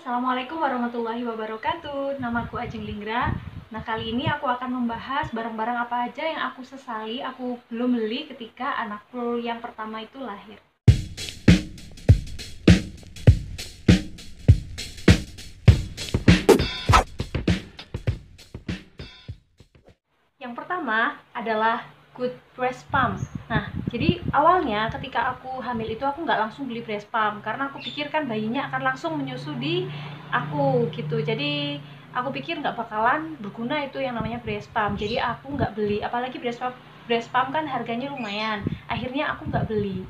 Assalamualaikum warahmatullahi wabarakatuh. Namaku Ajeng Linggra. Nah, kali ini aku akan membahas barang-barang apa aja yang aku sesali aku belum beli ketika anakku yang pertama itu lahir. Yang pertama adalah good breast pump. Nah, jadi awalnya ketika aku hamil itu aku nggak langsung beli breast pump karena aku pikir kan bayinya akan langsung menyusu di aku gitu. Jadi aku pikir nggak bakalan berguna itu yang namanya breast pump. Jadi aku nggak beli. Apalagi breast pump kan harganya lumayan. Akhirnya aku nggak beli.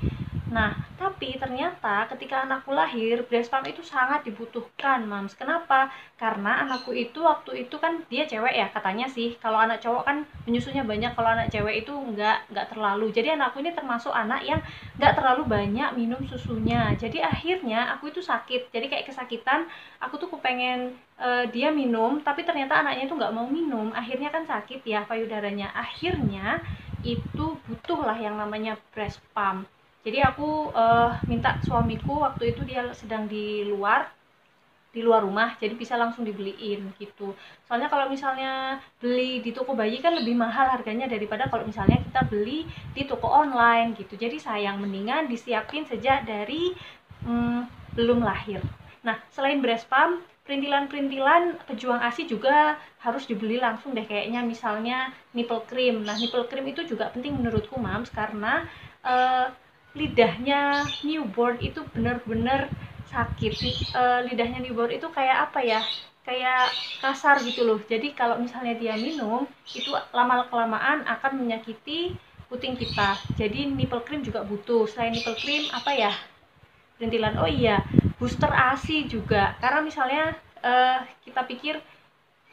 Nah, tapi ternyata ketika anakku lahir, breast pump itu sangat dibutuhkan, Mams. Kenapa? Karena anakku itu waktu itu kan dia cewek ya, katanya sih. Kalau anak cowok kan menyusunya banyak, kalau anak cewek itu nggak terlalu. Jadi anakku ini termasuk anak yang nggak terlalu banyak minum susunya. Jadi akhirnya aku itu sakit. Jadi kayak kesakitan, aku tuh kepengen dia minum, tapi ternyata anaknya itu nggak mau minum. Akhirnya kan sakit ya payudaranya. Akhirnya itu butuhlah yang namanya breast pump. Jadi aku minta suamiku waktu itu dia sedang di luar rumah, jadi bisa langsung dibeliin gitu. Soalnya kalau misalnya beli di toko bayi kan lebih mahal harganya daripada kalau misalnya kita beli di toko online gitu. Jadi sayang, mendingan disiapin sejak dari belum lahir. Nah, selain breast pump, perintilan-perintilan pejuang ASI juga harus dibeli langsung deh, kayaknya misalnya nipple cream. Nah, nipple cream itu juga penting menurutku, Mams, karena uh, lidahnya newborn itu benar-benar sakit. Lidahnya newborn itu kayak apa ya, kayak kasar gitu loh. Jadi kalau misalnya dia minum itu lama kelamaan akan menyakiti puting kita. Jadi nipple cream juga butuh. Selain nipple cream apa ya, perintilan, oh iya, booster ASI juga. Karena misalnya kita pikir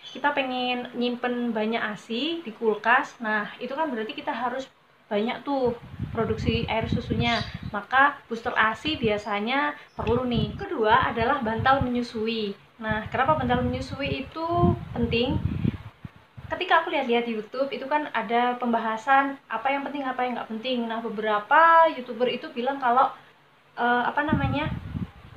kita pengen nyimpen banyak ASI di kulkas, nah itu kan berarti kita harus banyak tuh produksi air susunya, maka booster ASI biasanya perlu nih. Kedua adalah bantal menyusui. Nah, kenapa bantal menyusui itu penting? Ketika aku lihat-lihat di YouTube itu kan ada pembahasan apa yang penting apa yang nggak penting. Nah, beberapa YouTuber itu bilang kalau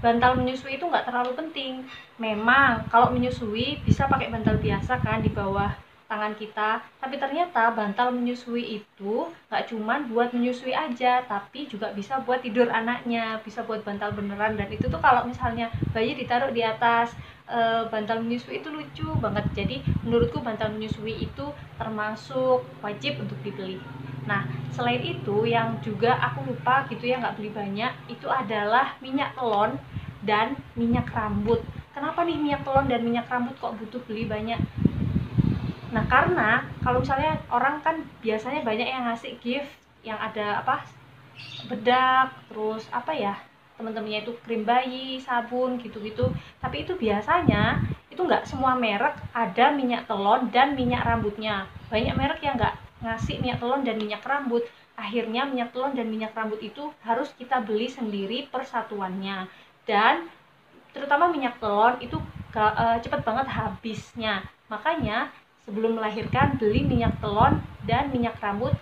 bantal menyusui itu nggak terlalu penting. Memang kalau menyusui bisa pakai bantal biasa kan di bawah tangan kita, tapi ternyata bantal menyusui itu nggak cuman buat menyusui aja, tapi juga bisa buat tidur anaknya, bisa buat bantal beneran. Dan itu tuh kalau misalnya bayi ditaruh di atas bantal menyusui itu lucu banget. Jadi menurutku bantal menyusui itu termasuk wajib untuk dibeli. Nah, selain itu yang juga aku lupa gitu ya, nggak beli banyak, itu adalah minyak telon dan minyak rambut. Kenapa nih minyak telon dan minyak rambut kok butuh beli banyak? Nah, karena kalau misalnya orang kan biasanya banyak yang ngasih gift yang ada apa, bedak, terus apa ya, teman-temannya itu krim bayi, sabun gitu-gitu. Tapi itu biasanya itu nggak semua merek ada minyak telon dan minyak rambutnya. Banyak merek yang nggak ngasih minyak telon dan minyak rambut. Akhirnya minyak telon dan minyak rambut itu harus kita beli sendiri persatuannya. Dan terutama minyak telon itu cepet banget habisnya. Makanya sebelum melahirkan beli minyak telon dan minyak rambut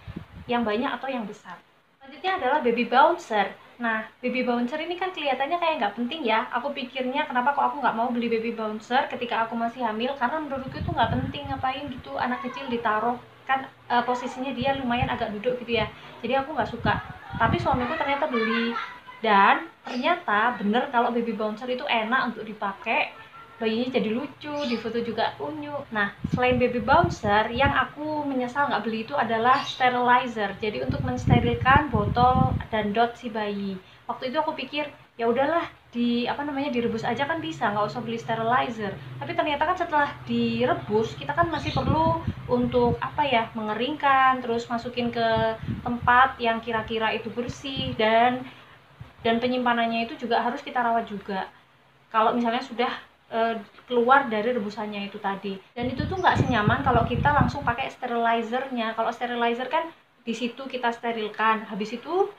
yang banyak atau yang besar. Selanjutnya adalah baby bouncer. Nah, baby bouncer ini kan kelihatannya kayak nggak penting ya. Aku pikirnya kenapa kok aku nggak mau beli baby bouncer ketika aku masih hamil, karena menurutku itu nggak penting, ngapain gitu anak kecil ditaruh, kan posisinya dia lumayan agak duduk gitu ya. Jadi aku nggak suka. Tapi suamiku ternyata beli, dan ternyata bener kalau baby bouncer itu enak untuk dipakai, bayinya jadi lucu, di foto juga unyu. Nah, selain baby bouncer, yang aku menyesal nggak beli itu adalah sterilizer. Jadi untuk mensterilkan botol dan dot si bayi. Waktu itu aku pikir ya udahlah, direbus aja kan bisa, nggak usah beli sterilizer. Tapi ternyata kan setelah direbus kita kan masih perlu untuk mengeringkan, terus masukin ke tempat yang kira-kira itu bersih, dan penyimpanannya itu juga harus kita rawat juga kalau misalnya sudah keluar dari rebusannya itu tadi. Dan itu tuh nggak senyaman kalau kita langsung pakai sterilizernya. Kalau sterilizer kan di situ kita sterilkan, habis itu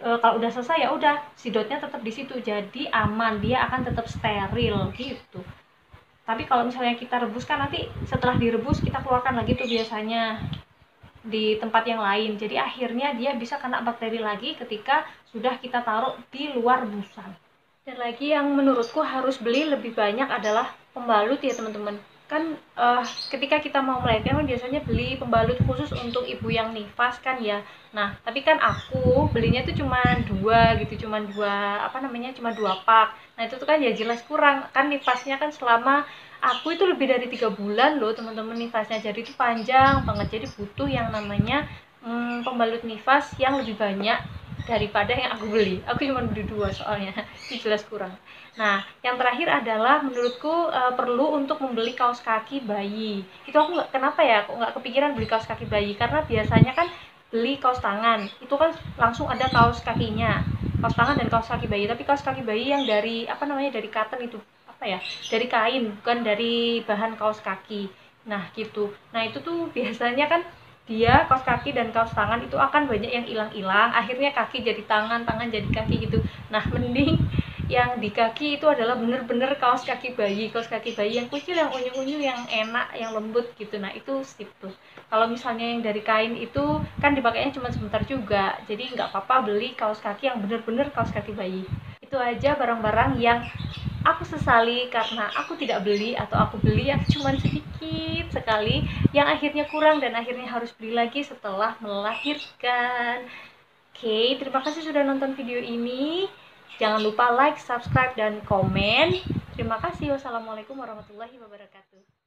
kalau udah selesai ya udah, si dotnya tetap di situ, jadi aman, dia akan tetap steril gitu. Tapi kalau misalnya kita rebus kan nanti setelah direbus kita keluarkan lagi tuh biasanya di tempat yang lain, jadi akhirnya dia bisa kena bakteri lagi ketika sudah kita taruh di luar rebusan. Dan lagi yang menurutku harus beli lebih banyak adalah pembalut ya teman-teman. Kan ketika kita mau melahirkan kan biasanya beli pembalut khusus untuk ibu yang nifas kan ya. Nah, tapi kan aku belinya tuh cuma dua gitu, cuma dua apa namanya, cuma dua pak. Nah itu tuh kan ya jelas kurang kan, nifasnya kan selama aku itu lebih dari 3 bulan loh teman-teman nifasnya, jadi itu panjang banget. Jadi butuh yang namanya pembalut nifas yang lebih banyak daripada yang aku beli. Aku cuma beli dua soalnya itu jelas kurang. Nah yang terakhir adalah menurutku perlu untuk membeli kaos kaki bayi. Itu aku nggak, kenapa ya kok nggak kepikiran beli kaos kaki bayi, karena biasanya kan beli kaos tangan itu kan langsung ada kaos kakinya, kaos tangan dan kaos kaki bayi. Tapi kaos kaki bayi yang dari apa namanya, dari cotton itu apa ya, dari kain, bukan dari bahan kaos kaki. Nah gitu, nah itu tuh biasanya kan dia kaos kaki dan kaos tangan itu akan banyak yang hilang-hilang, akhirnya kaki jadi tangan, tangan jadi kaki gitu. Nah mending yang di kaki itu adalah bener-bener kaos kaki bayi, kaos kaki bayi yang kecil, yang unyu-unyu, yang enak, yang lembut gitu. Nah itu sip tuh. Kalau misalnya yang dari kain itu kan dipakainya cuma sebentar juga, jadi nggak apa-apa beli kaos kaki yang bener-bener kaos kaki bayi. Itu aja barang-barang yang aku sesali karena aku tidak beli, atau aku beli yang cuma sedikit sekali yang akhirnya kurang dan akhirnya harus beli lagi setelah melahirkan. Oke, terima kasih sudah nonton video ini. Jangan lupa like, subscribe, dan komen. Terima kasih. Wassalamualaikum warahmatullahi wabarakatuh.